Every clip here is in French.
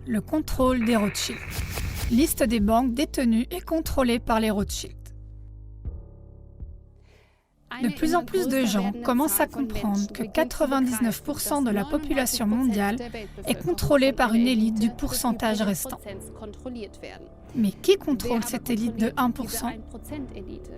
Le contrôle des Rothschild. Liste des banques détenues et contrôlées par les Rothschild. De plus en plus de gens commencent à comprendre que 99% de la population mondiale est contrôlée par une élite du pourcentage restant. Mais qui contrôle cette élite de 1%?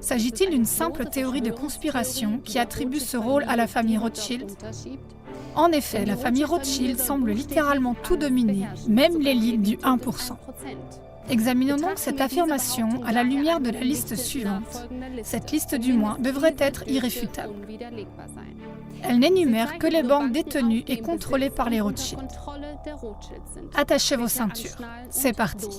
S'agit-il d'une simple théorie de conspiration qui attribue ce rôle à la famille Rothschild? En effet, la famille Rothschild semble littéralement tout dominer, même l'élite du 1%. Examinons donc cette affirmation à la lumière de la liste suivante. Cette liste du moins devrait être irréfutable. Elle n'énumère que les banques détenues et contrôlées par les Rothschild. Attachez vos ceintures. C'est parti.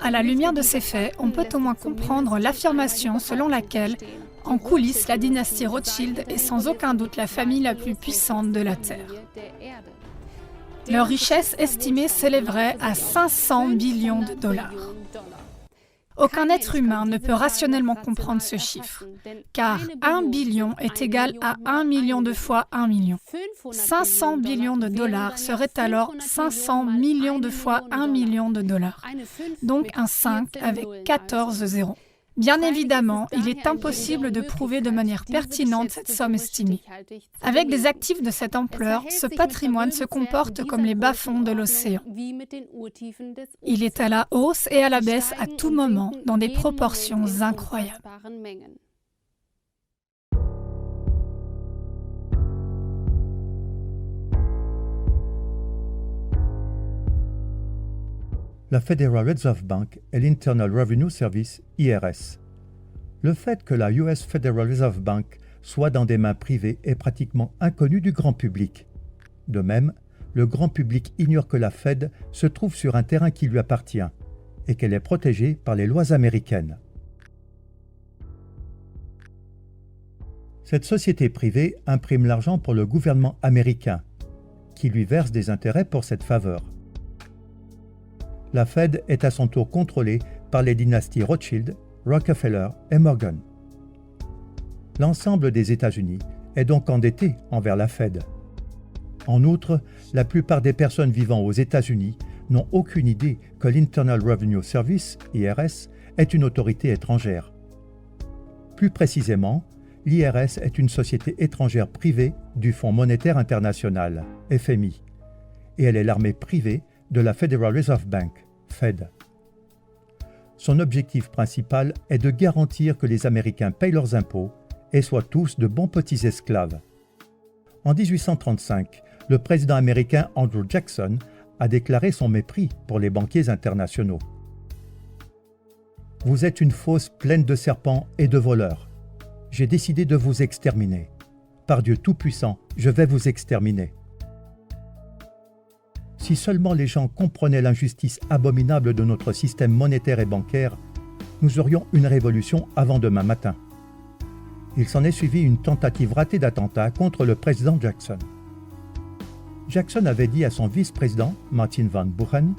À la lumière de ces faits, on peut au moins comprendre l'affirmation selon laquelle, en coulisses, la dynastie Rothschild est sans aucun doute la famille la plus puissante de la Terre. Leur richesse estimée s'élèverait à 500 billions de dollars. Aucun être humain ne peut rationnellement comprendre ce chiffre, car 1 billion est égal à 1 million de fois 1 million. 500 billions de dollars serait alors 500 millions de fois 1 million de dollars, donc un 5 avec 14 zéros. Bien évidemment, il est impossible de prouver de manière pertinente cette somme estimée. Avec des actifs de cette ampleur, ce patrimoine se comporte comme les bas-fonds de l'océan. Il est à la hausse et à la baisse à tout moment, dans des proportions incroyables. La Federal Reserve Bank et l'Internal Revenue Service, IRS. Le fait que la US Federal Reserve Bank soit dans des mains privées est pratiquement inconnu du grand public. De même, le grand public ignore que la Fed se trouve sur un terrain qui lui appartient et qu'elle est protégée par les lois américaines. Cette société privée imprime l'argent pour le gouvernement américain, qui lui verse des intérêts pour cette faveur. La Fed est à son tour contrôlée par les dynasties Rothschild, Rockefeller et Morgan. L'ensemble des États-Unis est donc endetté envers la Fed. En outre, la plupart des personnes vivant aux États-Unis n'ont aucune idée que l'Internal Revenue Service, IRS, est une autorité étrangère. Plus précisément, l'IRS est une société étrangère privée du Fonds monétaire international, FMI, et elle est l'armée privée de la Federal Reserve Bank, Fed. Son objectif principal est de garantir que les Américains payent leurs impôts et soient tous de bons petits esclaves. En 1835, le président américain Andrew Jackson a déclaré son mépris pour les banquiers internationaux. « Vous êtes une fosse pleine de serpents et de voleurs. J'ai décidé de vous exterminer. Par Dieu Tout-Puissant, je vais vous exterminer. » Si seulement les gens comprenaient l'injustice abominable de notre système monétaire et bancaire, nous aurions une révolution avant demain matin. Il s'en est suivi une tentative ratée d'attentat contre le président Jackson. Jackson avait dit à son vice-président, Martin Van Buren,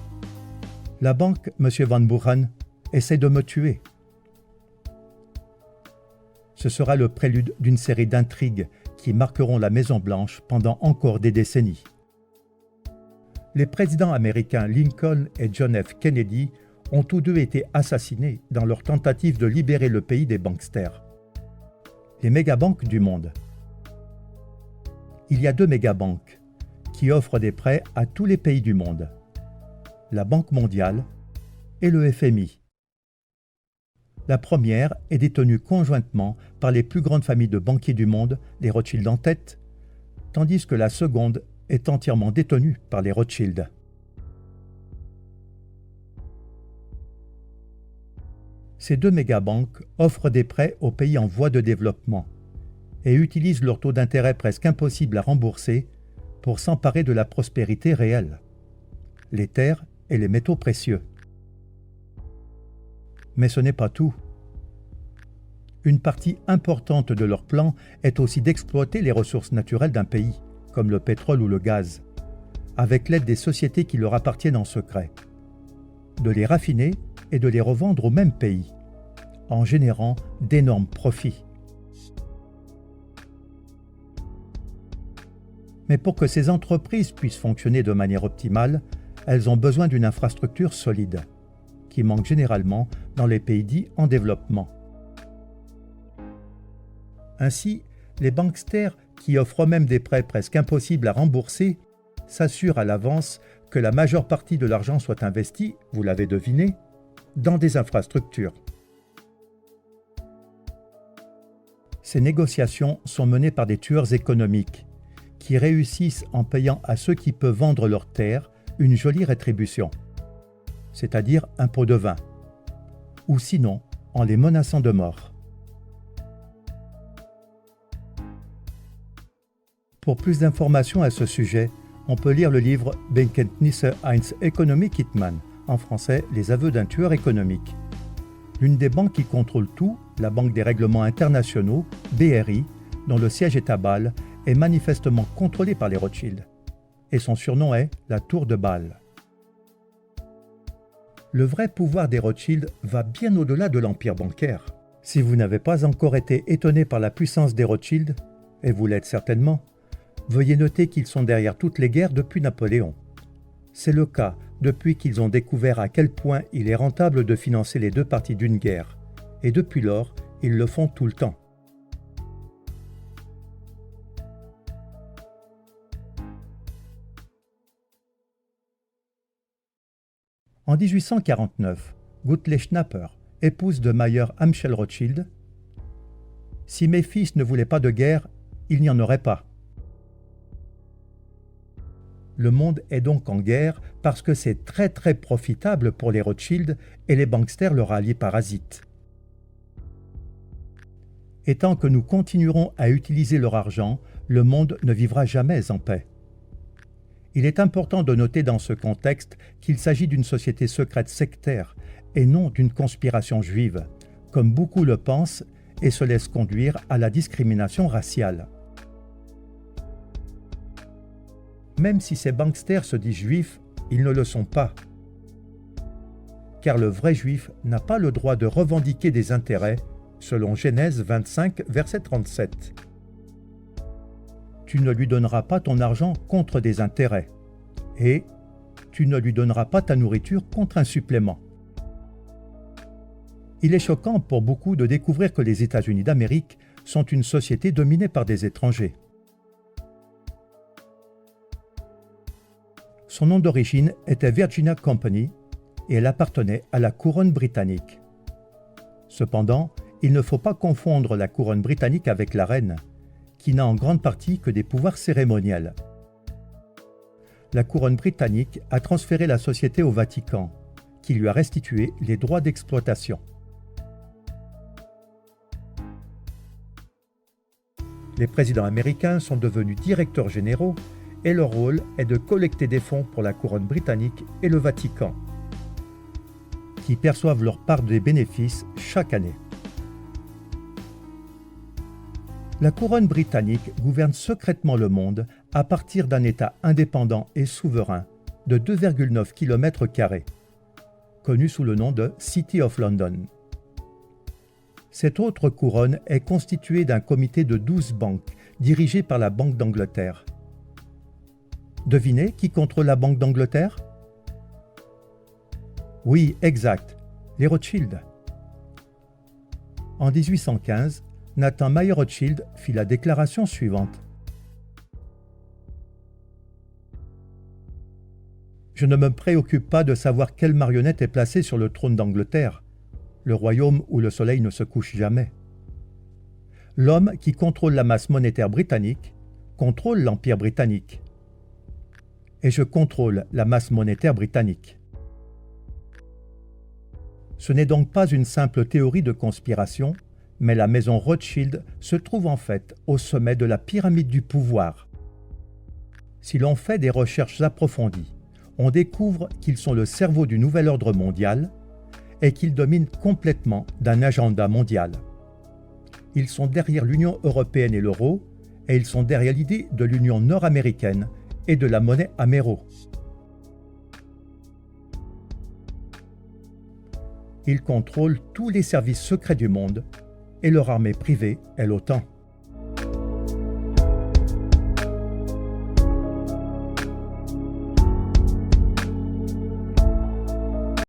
« La banque, M. Van Buren, essaie de me tuer. » Ce sera le prélude d'une série d'intrigues qui marqueront la Maison-Blanche pendant encore des décennies. Les présidents américains Lincoln et John F. Kennedy ont tous deux été assassinés dans leur tentative de libérer le pays des banksters. Les mégabanques du monde. Il y a deux mégabanques qui offrent des prêts à tous les pays du monde, la Banque mondiale et le FMI. La première est détenue conjointement par les plus grandes familles de banquiers du monde, les Rothschild en tête, tandis que la seconde est entièrement détenue par les Rothschild. Ces deux mégabanques offrent des prêts aux pays en voie de développement et utilisent leur taux d'intérêt presque impossible à rembourser pour s'emparer de la prospérité réelle, les terres et les métaux précieux. Mais ce n'est pas tout. Une partie importante de leur plan est aussi d'exploiter les ressources naturelles d'un pays, comme le pétrole ou le gaz, avec l'aide des sociétés qui leur appartiennent en secret, de les raffiner et de les revendre au même pays, en générant d'énormes profits. Mais pour que ces entreprises puissent fonctionner de manière optimale, elles ont besoin d'une infrastructure solide, qui manque généralement dans les pays dits en développement. Ainsi, les banksters, qui offrent même des prêts presque impossibles à rembourser, s'assurent à l'avance que la majeure partie de l'argent soit investie, vous l'avez deviné, dans des infrastructures. Ces négociations sont menées par des tueurs économiques qui réussissent en payant à ceux qui peuvent vendre leurs terres une jolie rétribution, c'est-à-dire un pot de vin, ou sinon en les menaçant de mort. Pour plus d'informations à ce sujet, on peut lire le livre Bekenntnisse eines Ökonomie-Hitman, en français Les aveux d'un tueur économique. L'une des banques qui contrôle tout, la Banque des règlements internationaux, BRI, dont le siège est à Bâle, est manifestement contrôlée par les Rothschild, et son surnom est la Tour de Bâle. Le vrai pouvoir des Rothschild va bien au-delà de l'empire bancaire. Si vous n'avez pas encore été étonné par la puissance des Rothschild, et vous l'êtes certainement, veuillez noter qu'ils sont derrière toutes les guerres depuis Napoléon. C'est le cas depuis qu'ils ont découvert à quel point il est rentable de financer les deux parties d'une guerre, et depuis lors, ils le font tout le temps. En 1849, Gutle Schnapper, épouse de Mayer Amschel Rothschild, « Si mes fils ne voulaient pas de guerre, il n'y en aurait pas. » Le monde est donc en guerre parce que c'est très très profitable pour les Rothschild et les banksters leur alliés parasites. Et tant que nous continuerons à utiliser leur argent, le monde ne vivra jamais en paix. Il est important de noter dans ce contexte qu'il s'agit d'une société secrète sectaire et non d'une conspiration juive, comme beaucoup le pensent et se laissent conduire à la discrimination raciale. Même si ces banksters se disent juifs, ils ne le sont pas. Car le vrai juif n'a pas le droit de revendiquer des intérêts, selon Genèse 25, verset 37. Tu ne lui donneras pas ton argent contre des intérêts, et tu ne lui donneras pas ta nourriture contre un supplément. Il est choquant pour beaucoup de découvrir que les États-Unis d'Amérique sont une société dominée par des étrangers. Son nom d'origine était Virginia Company et elle appartenait à la couronne britannique. Cependant, il ne faut pas confondre la couronne britannique avec la reine, qui n'a en grande partie que des pouvoirs cérémoniels. La couronne britannique a transféré la société au Vatican, qui lui a restitué les droits d'exploitation. Les présidents américains sont devenus directeurs généraux et leur rôle est de collecter des fonds pour la couronne britannique et le Vatican, qui perçoivent leur part des bénéfices chaque année. La couronne britannique gouverne secrètement le monde à partir d'un État indépendant et souverain de 2,9 km², connu sous le nom de City of London. Cette autre couronne est constituée d'un comité de 12 banques dirigées par la Banque d'Angleterre. Devinez qui contrôle la Banque d'Angleterre? Oui, exact, les Rothschild. En 1815, Nathan Mayer Rothschild fit la déclaration suivante. Je ne me préoccupe pas de savoir quelle marionnette est placée sur le trône d'Angleterre, le royaume où le soleil ne se couche jamais. L'homme qui contrôle la masse monétaire britannique contrôle l'Empire britannique. Et je contrôle la masse monétaire britannique. Ce n'est donc pas une simple théorie de conspiration, mais la maison Rothschild se trouve en fait au sommet de la pyramide du pouvoir. Si l'on fait des recherches approfondies, on découvre qu'ils sont le cerveau du nouvel ordre mondial et qu'ils dominent complètement d'un agenda mondial. Ils sont derrière l'Union européenne et l'euro, et ils sont derrière l'idée de l'Union nord-américaine et de la monnaie améro. Ils contrôlent tous les services secrets du monde et leur armée privée est l'OTAN.